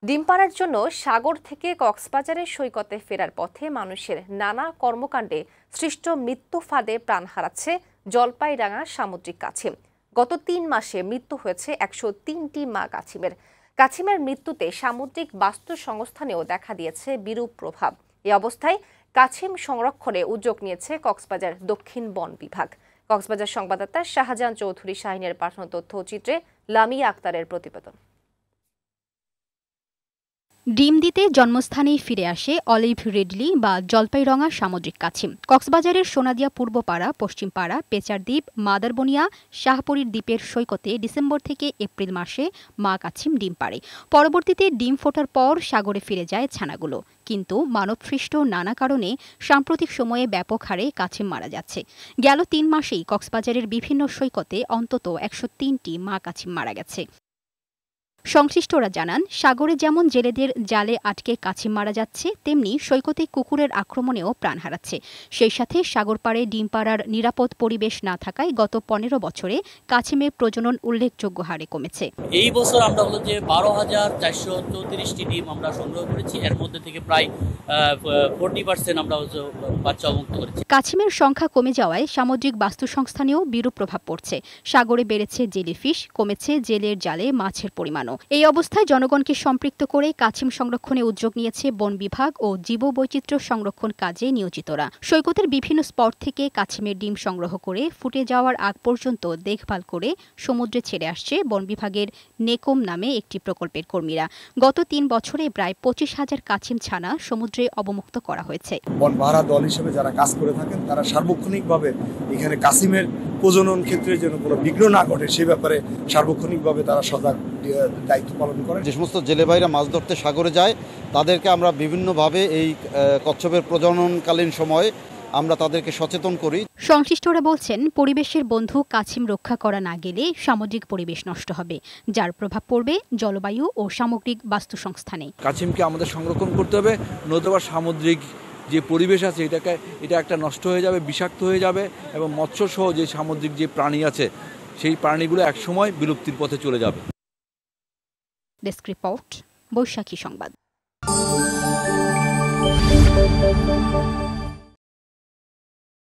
ডিম পাড়ার জন্য সাগর থেকে কক্সবাজারের সৈকতে ফেরার পথে মানুষের নানা কর্মকাণ্ডে সৃষ্ট মৃত্যু ফাঁদে প্রাণ হারাচ্ছে জলপাইরাঙা সামুদ্রিক কাছিম। গত ৩ মাসে মৃত্যু হয়েছে ১০৩টি মা কাছিমের মৃত্যুতে সামুদ্রিক বাস্তু সংস্থানেও দেখা দিয়েছে বিরূপ প্রভাব। এই অবস্থায় কাছিম সংরক্ষণে উদ্যোগ নিয়েছে কক্সবাজার দক্ষিণ বন বিভাগ। কক্সবাজার সংবাদদাতা শাহজাহান চৌধুরী শাহিনের পাঠানো তথ্যচিত্রে লামিয়া আক্তারের প্রতিবেদন। ডিম দিতে জন্মস্থানেই ফিরে আসে অলিভ রিডলি বা জলপাইরঙা সামুদ্রিক কাছিম। কক্সবাজারের সোনাদিয়া পূর্বপাড়া, পশ্চিমপাড়া, পেচার দ্বীপ, মাদারবনিয়া, শাহপুরীর দ্বীপের সৈকতে ডিসেম্বর থেকে এপ্রিল মাসে মা কাছিম ডিম পাড়ে। পরবর্তীতে ডিম ফোটার পর সাগরে ফিরে যায় ছানাগুলো। কিন্তু মানবসৃষ্ট নানা কারণে সাম্প্রতিক সময়ে ব্যাপক হারে কাছিম মারা যাচ্ছে। গেল ৩ মাসেই কক্সবাজারের বিভিন্ন সৈকতে অন্তত ১০৩টি মা কাছিম মারা গেছে। সংশ্লিষ্টরা জানান, সাগরে যেমন জেলেদের জালে আটকে কাছিম মারা যাচ্ছে, তেমনি সৈকতে কুকুরের আক্রমণেও প্রাণ হারাচ্ছে। সেই সাথে সাগর পাড়ে ডিম পাড়ার নিরাপদ পরিবেশ না থাকায় গত ১৫ বছরে কাছিমের প্রজনন উল্লেখযোগ্য হারে কমেছে। এই বছর আমরা হলো যে ১২,৪৩৪টি ডিম আমরা সংগ্রহ করেছি। এর মধ্যে থেকে প্রায় 40% আমরা বাচ্চা মুক্ত করেছি। কাছিমের সংখ্যা কমে যাওয়ায় সামুদ্রিক বাস্তু সংস্থানেও বিরূপ প্রভাব পড়ছে। সাগরে বেড়েছে জেলিফিশ, কমেছে জেলের জালে মাছের পরিমাণও। এই অবস্থায় জনগণকে সম্পৃক্ত করে কাছিম সংরক্ষণে উদ্যোগ নিয়েছে বন বিভাগ ও জীববৈচিত্র্য সংরক্ষণ কাজে নিয়োজিতরা। সৈকতের বিভিন্ন স্পট থেকে কাছিমের ডিম সংগ্রহ করে ফুটে যাওয়ার আগ পর্যন্ত দেখভাল করে সমুদ্রে ছেড়ে আসছে বন বিভাগের নেকোম নামে একটি প্রকল্পের কর্মীরা। গত ৩ বছরে প্রায় ২৫,০০০ কাছিম ছানা সমুদ্রে অবমুক্ত করা হয়েছে। বন পাহারা দল হিসেবে যারা কাজ করে থাকেন, তারা সার্বক্ষণিকভাবে এখানে কাছিমের প্রজনন ক্ষেত্রে যেন কোনো বিঘ্ন না ঘটে সে ব্যাপারে সার্বক্ষণিকভাবে তারা সজাগ দায়িত্ব পালন করেন। যে সমস্ত জেলে ভাইরা মাছ ধরতে সাগরে যায়, তাদেরকে আমরা বিভিন্নভাবে এই কচ্ছপের প্রজননকালীন সময়ে আমরা তাদেরকে সচেতন করি। সংশ্লিষ্টরা বলছেন, পরিবেশের বন্ধু কাছিম রক্ষা করা না গেলে সামুদ্রিক পরিবেশ নষ্ট হবে, যার প্রভাব পড়বে জলবায়ু ও সামগ্রিক বাস্তু সংস্থানে। কাছিমকে আমাদের সংরক্ষণ করতে হবে, নতুবা সামুদ্রিক যে পরিবেশ আছে এটা একটা নষ্ট হয়ে যাবে, বিষাক্ত হয়ে যাবে এবং মৎস্য সহ যে সামুদ্রিক যে প্রাণী আছে সেই প্রাণীগুলো একসময় বিলুপ্তির পথে চলে যাবে। ডেস্ক রিপোর্ট, বৈশাখী সংবাদ।